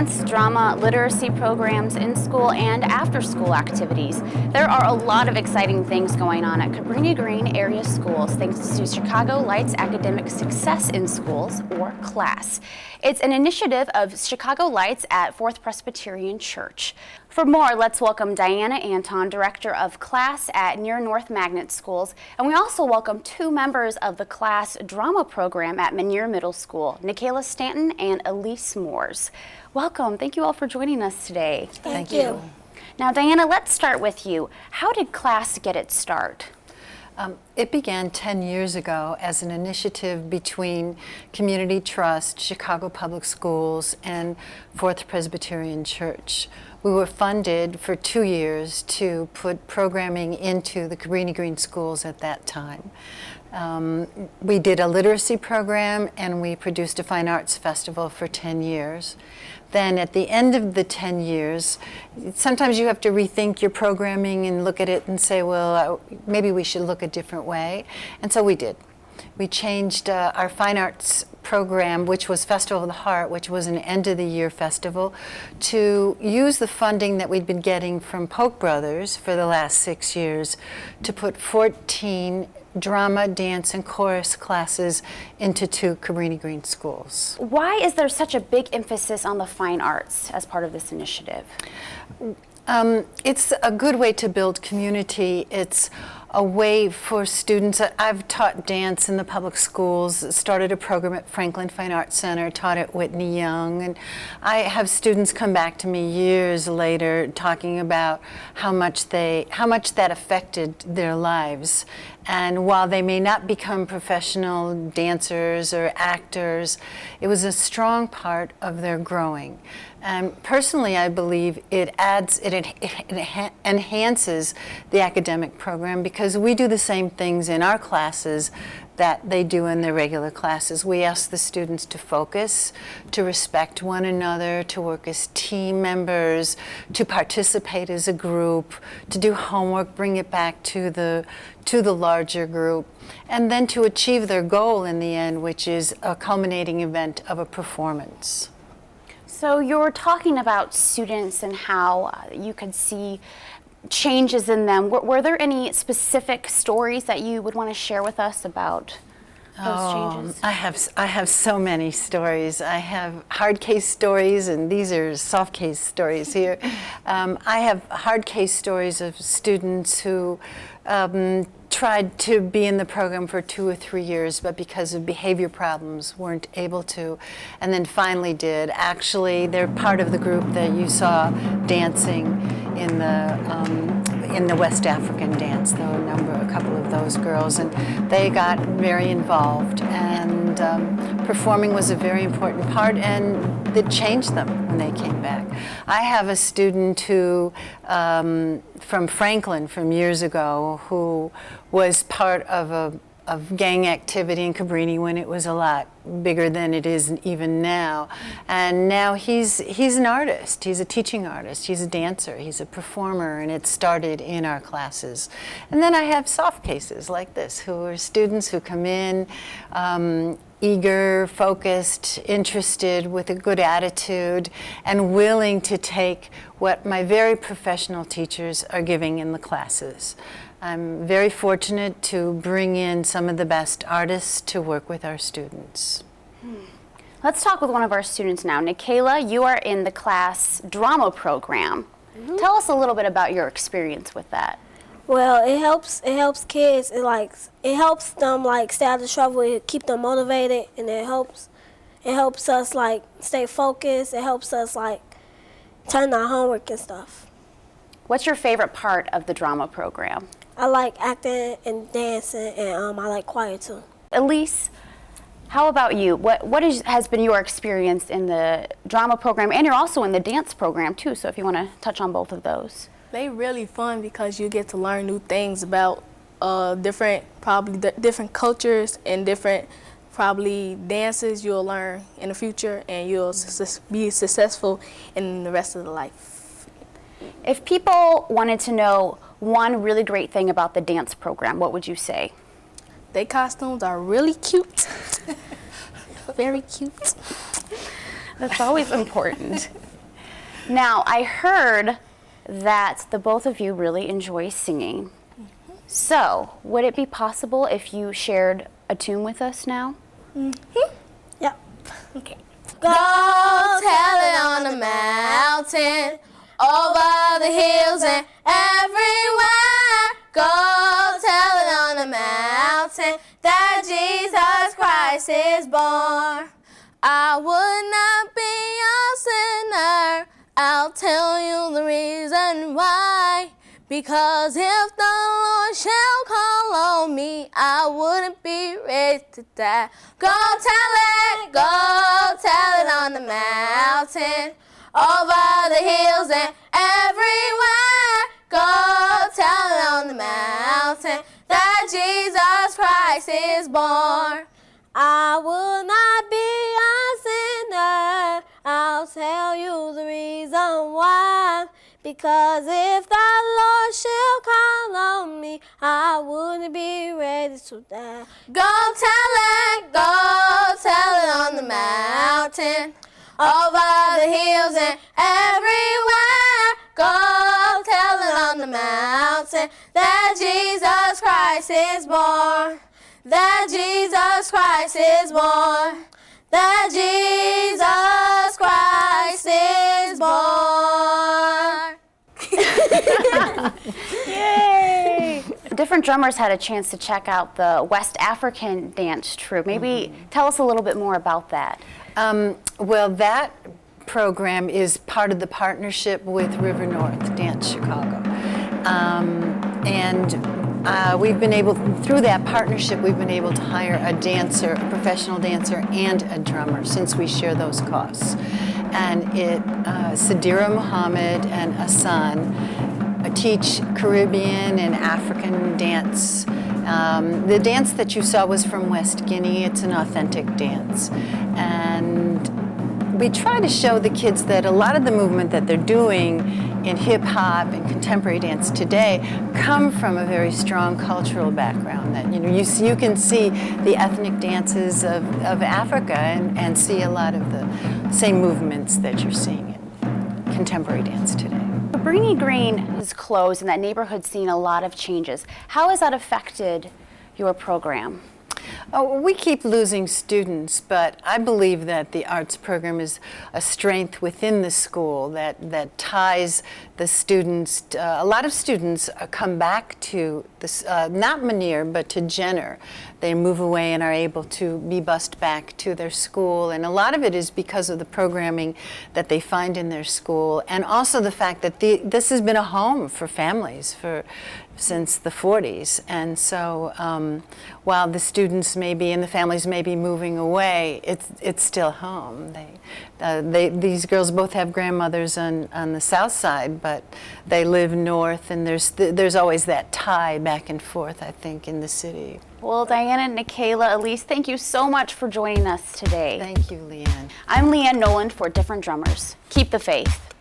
dance, drama, literacy programs in school and after school activities. There are a lot of exciting things going on at Cabrini-Green area schools thanks to Chicago Lights Academic Success in Schools, or CLASS. It's an initiative of Chicago Lights at Fourth Presbyterian Church. For more, let's welcome Diana Anton, Director of CLASS at Near North Magnet Schools, and we also welcome two members of the CLASS drama program at Manier Middle School, Nikayla Stanton and Elise Moores. Welcome. Thank you all for joining us today. Thank you. Now, Diana, let's start with you. How did CLASS get its start? It began 10 years ago as an initiative between Community Trust, Chicago Public Schools, and Fourth Presbyterian Church. We were funded for 2 years to put programming into the Cabrini-Green schools at that time. We did a literacy program and we produced a fine arts festival for 10 years. Then at the end of the 10 years, sometimes you have to rethink your programming and look at it and say, well, maybe we should look a different way. And so we did. We changed our fine arts program, which was Festival of the Heart, which was an end-of-the-year festival, to use the funding that we'd been getting from Polk Brothers for the last 6 years to put 14 drama, dance, and chorus classes into 2 Cabrini-Green schools. Why is there such a big emphasis on the fine arts as part of this initiative? It's a good way to build community. It's a way for students. I've taught dance in the public schools, started a program at Franklin Fine Arts Center, taught at Whitney Young, and I have students come back to me years later talking about how much that affected their lives. And while they may not become professional dancers or actors, it was a strong part of their growing. Personally, I believe it enhances the academic program because we do the same things in our classes that they do in their regular classes. We ask the students to focus, to respect one another, to work as team members, to participate as a group, to do homework, bring it back to the larger group, and then to achieve their goal in the end, which is a culminating event of a performance. So you're talking about students and how you could see changes in them. Were there any specific stories that you would want to share with us about those changes? I have so many stories. I have hard case stories, and these are soft case stories here. I have hard case stories of students who tried to be in the program for 2 or 3 years, but because of behavior problems weren't able to, and then finally did. Actually, they're part of the group that you saw dancing in the West African dance. There were a couple of those girls, and they got very involved, and performing was a very important part, and it changed them when they came back. I have a student who, from Franklin from years ago, who was part of gang activity in Cabrini when it was a lot bigger than it is even now. And now he's an artist. He's a teaching artist. He's a dancer. He's a performer, and it started in our classes. And then I have soft cases like this, who are students who come in eager, focused, interested, with a good attitude, and willing to take what my very professional teachers are giving in the classes. I'm very fortunate to bring in some of the best artists to work with our students. Let's talk with one of our students now. Nikayla, you are in the CLASS drama program. Tell us a little bit about your experience with that. Well, it helps kids. It helps them stay out of trouble. It keep them motivated, and it helps us stay focused. It helps us turn our homework and stuff. What's your favorite part of the drama program? I like acting and dancing, and I like choir too. Elise, how about you? What has been your experience in the drama program, and you're also in the dance program too, so if you want to touch on both of those. They really fun because you get to learn new things about different cultures and different probably dances you'll learn in the future, and you'll be successful in the rest of the life. If people wanted to know one really great thing about the dance program, what would you say? Their costumes are really cute. Very cute. That's always important. Now, I heard that the both of you really enjoy singing. So, would it be possible if you shared a tune with us now? Yep. Okay. Go tell it on the mountain, over the hills and everywhere. Go tell it on the mountain that Jesus Christ is born. I would not be a sinner, I'll tell you the reason why. Because if the Lord shall call on me, I wouldn't be ready to die. Go tell it on the mountain, over the hills and everywhere. Go tell it on the mountain that Jesus Christ is born. I will not be a sinner, I'll tell you the reason why. Because if the Lord shall call on me, I wouldn't be ready to die. Go tell it on the mountain, over the hills and everywhere. Go tell it on the mountain that Jesus Christ is born. That Jesus Christ is born. That Jesus Christ is born. Yay! Different drummers had a chance to check out the West African dance troupe. Maybe tell us a little bit more about that. Well, that program is part of the partnership with River North Dance Chicago. We've been able, through that partnership, we've been able to hire a dancer, a professional dancer, and a drummer, since we share those costs. And Sadira Muhammad and Asan teach Caribbean and African dance. The dance that you saw was from West Guinea. It's an authentic dance. And we try to show the kids that a lot of the movement that they're doing in hip-hop and contemporary dance today come from a very strong cultural background. That you can see the ethnic dances of Africa and see a lot of the same movements that you're seeing in contemporary dance today. Cabrini-Green is closed and that neighborhood's seen a lot of changes. How has that affected your program? Oh, we keep losing students, but I believe that the arts program is a strength within the school that ties the students. A lot of students come back to this, not Manier, but to Jenner. They move away and are able to be bused back to their school, and a lot of it is because of the programming that they find in their school, and also the fact that this has been a home for families since the 40s. And so while the students may be and the families may be moving away, it's still home. These girls both have grandmothers on the south side, but they live north, and there's always that tie back and forth, I think, in the city. Well, Diana, Nikayla, Elise, thank you so much for joining us today. Thank you, Leanne. I'm Leanne Noland for Different Drummers. Keep the faith.